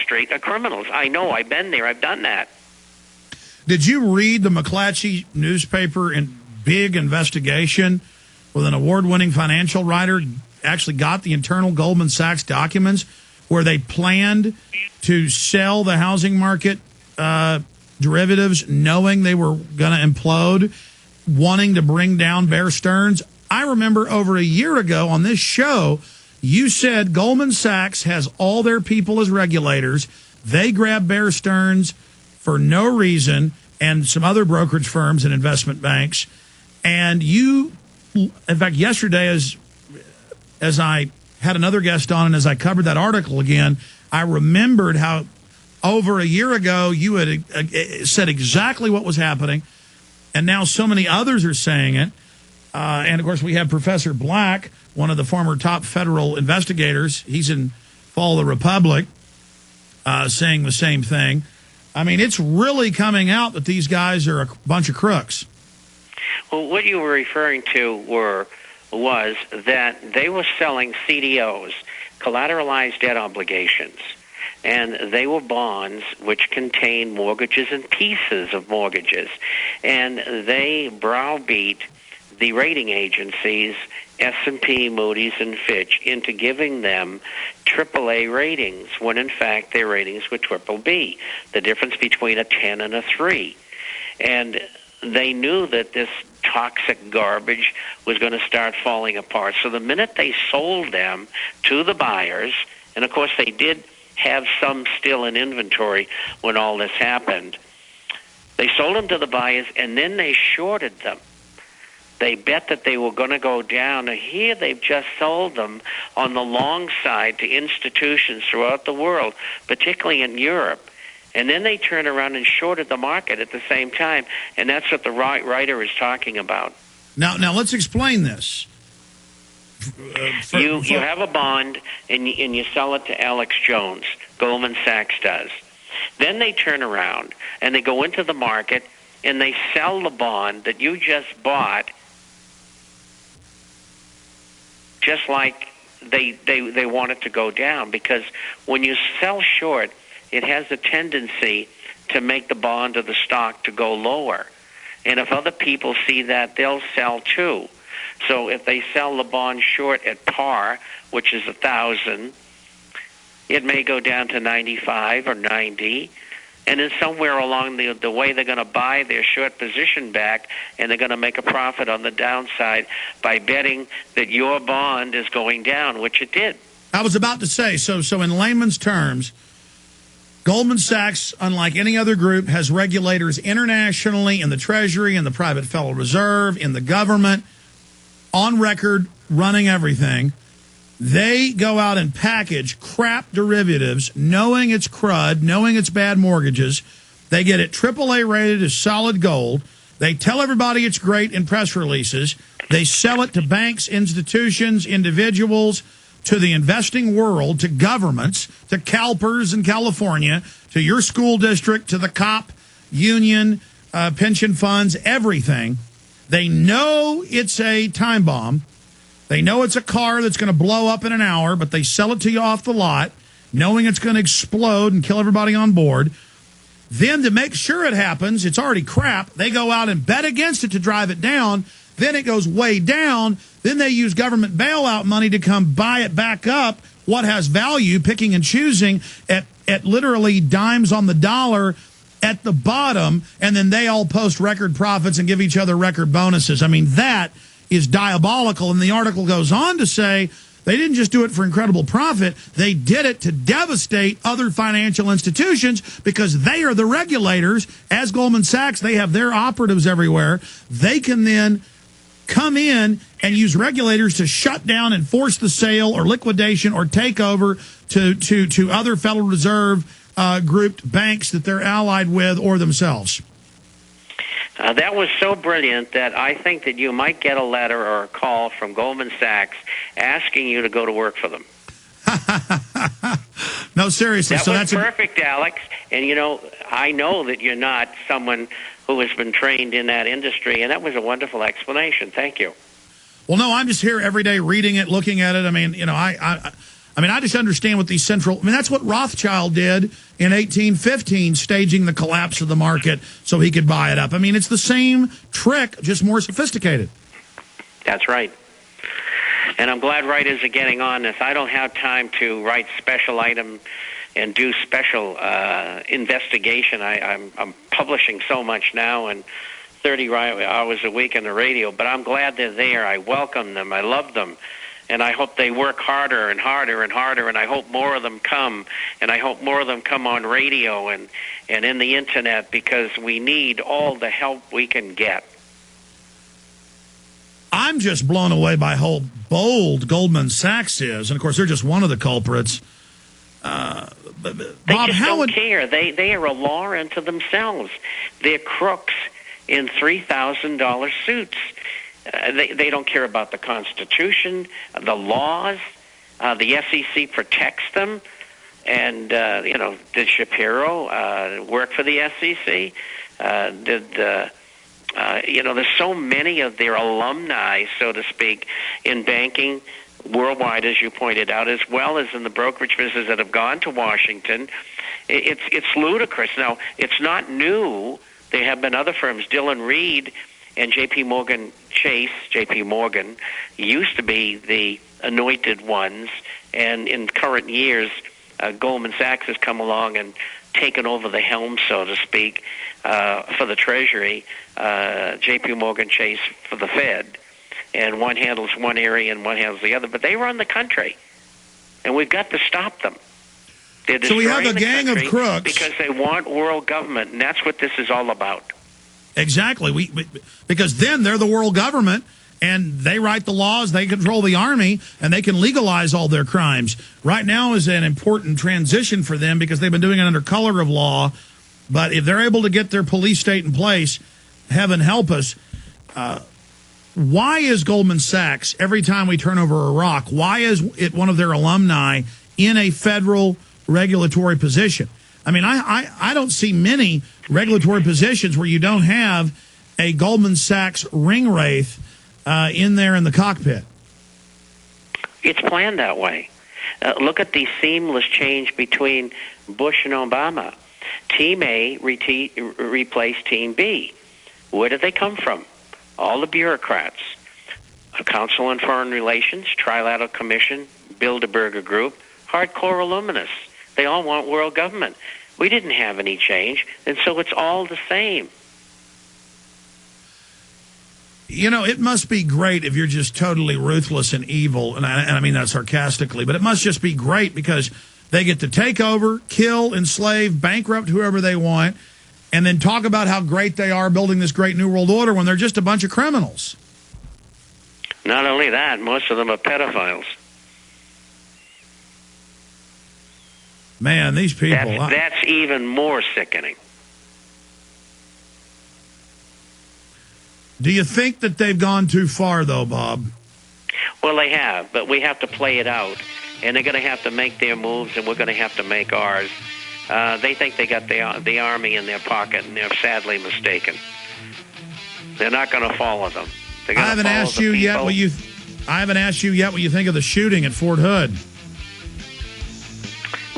Street are criminals. I know. I've been there. I've done that. Did you read the McClatchy newspaper in big investigation with an award-winning financial writer actually got the internal Goldman Sachs documents where they planned to sell the housing market derivatives knowing they were going to implode, wanting to bring down Bear Stearns? I remember over a year ago on this show, you said Goldman Sachs has all their people as regulators. They grab Bear Stearns for no reason, and some other brokerage firms and investment banks. And you, in fact, yesterday, as I had another guest on and as I covered that article again, I remembered how over a year ago you had said exactly what was happening, and now so many others are saying it. And, of course, we have Professor Black, one of the former top federal investigators. He's in Fall of the Republic, saying the same thing. I mean, it's really coming out that these guys are a bunch of crooks. Well, what you were referring to was that they were selling CDOs, collateralized debt obligations, and they were bonds which contained mortgages and pieces of mortgages, and they browbeat the rating agencies, S&P, Moody's, and Fitch, into giving them AAA ratings when, in fact, their ratings were BBB, the difference between a 10 and a 3. And they knew that this toxic garbage was going to start falling apart. So the minute they sold them to the buyers, and, of course, they did have some still in inventory when all this happened, they sold them to the buyers, and then they shorted them. They bet that they were going to go down, and here they've just sold them on the long side to institutions throughout the world, particularly in Europe. And then they turned around and shorted the market at the same time, and that's what the writer is talking about. Now let's explain this. You have a bond, and you sell it to Alex Jones. Goldman Sachs does. Then they turn around, and they go into the market, and they sell the bond that you just bought, just like they want it to go down, because when you sell short, it has a tendency to make the bond or the stock to go lower. And if other people see that, they'll sell too. So if they sell the bond short at par, which is 1,000, it may go down to 95 or 90. And then somewhere along the way, they're going to buy their short position back, and they're going to make a profit on the downside by betting that your bond is going down, which it did. I was about to say, so in layman's terms, Goldman Sachs, unlike any other group, has regulators internationally in the Treasury, in the private Federal Reserve, in the government, on record, running everything. They go out and package crap derivatives, knowing it's crud, knowing it's bad mortgages. They get it AAA rated as solid gold. They tell everybody it's great in press releases. They sell it to banks, institutions, individuals, to the investing world, to governments, to CalPERS in California, to your school district, to the cop union, pension funds, everything. They know it's a time bomb. They know it's a car that's going to blow up in an hour, but they sell it to you off the lot, knowing it's going to explode and kill everybody on board. Then to make sure it happens, it's already crap, they go out and bet against it to drive it down. Then it goes way down. Then they use government bailout money to come buy it back up, what has value, picking and choosing at literally dimes on the dollar at the bottom, and then they all post record profits and give each other record bonuses. I mean, that is diabolical. And the article goes on to say they didn't just do it for incredible profit. They did it to devastate other financial institutions because they are the regulators. As Goldman Sachs, they have their operatives everywhere. They can then come in and use regulators to shut down and force the sale or liquidation or takeover to other Federal Reserve grouped banks that they're allied with or themselves. That was so brilliant that I think that you might get a letter or a call from Goldman Sachs asking you to go to work for them. No, seriously. That's perfect, Alex. And, I know that you're not someone who has been trained in that industry, and that was a wonderful explanation. Thank you. Well, no, I'm just here every day reading it, looking at it. I mean, I I mean, I just understand what these that's what Rothschild did in 1815, staging the collapse of the market so he could buy it up. I mean, it's the same trick, just more sophisticated. That's right. And I'm glad writers are getting on this. I don't have time to write special item and do special investigation. I'm publishing so much now and 30 hours a week on the radio, but I'm glad they're there. I welcome them. I love them. And I hope they work harder and harder and harder, and I hope more of them come, and I hope more of them come on radio and in the Internet, because we need all the help we can get. I'm just blown away by how bold Goldman Sachs is, and of course they're just one of the culprits. They Bob, just don't care. They are a law unto themselves. They're crooks in $3,000 suits. They don't care about the Constitution, the laws. The SEC protects them. And, did Shapiro work for the SEC? There's so many of their alumni, so to speak, in banking worldwide, as you pointed out, as well as in the brokerage business that have gone to Washington. It's ludicrous. Now, it's not new. There have been other firms, Dillon Reed and J.P. Morgan Chase. J.P. Morgan used to be the anointed ones, and in current years, Goldman Sachs has come along and taken over the helm, so to speak, for the Treasury, J.P. Morgan Chase for the Fed. And one handles one area and one handles the other. But they run the country, and we've got to stop them. So we have a gang of crooks. Because they want world government, and that's what this is all about. Exactly. Because then they're the world government, and they write the laws, they control the army, and they can legalize all their crimes. Right now is an important transition for them because they've been doing it under color of law. But if they're able to get their police state in place, heaven help us. Why is Goldman Sachs, every time we turn over a rock, why is it one of their alumni in a federal regulatory position? I mean, I don't see many regulatory positions where you don't have a Goldman Sachs ringwraith in there in the cockpit. It's planned that way. Look at the seamless change between Bush and Obama. Team A replaced Team B. Where did they come from? All the bureaucrats. A Council on Foreign Relations, Trilateral Commission, Bilderberger Group, hardcore illuminists. They all want world government. We didn't have any change, and so it's all the same. You know, it must be great if you're just totally ruthless and evil, and I mean that sarcastically, but it must just be great because they get to take over, kill, enslave, bankrupt whoever they want, and then talk about how great they are building this great new world order when they're just a bunch of criminals. Not only that, most of them are pedophiles. Man, these people... That's even more sickening. Do you think that they've gone too far, though, Bob? Well, they have, but we have to play it out. And they're going to have to make their moves, and we're going to have to make ours. They think they got the Army in their pocket, and they're sadly mistaken. They're not going to follow them. I haven't asked you yet what you think of the shooting at Fort Hood.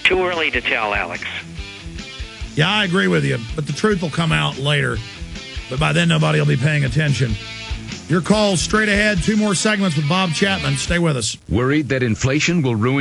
Too early to tell, Alex. Yeah, I agree with you, but the truth will come out later. But by then, nobody will be paying attention. Your call straight ahead. 2 more segments with Bob Chapman. Stay with us. Worried that inflation will ruin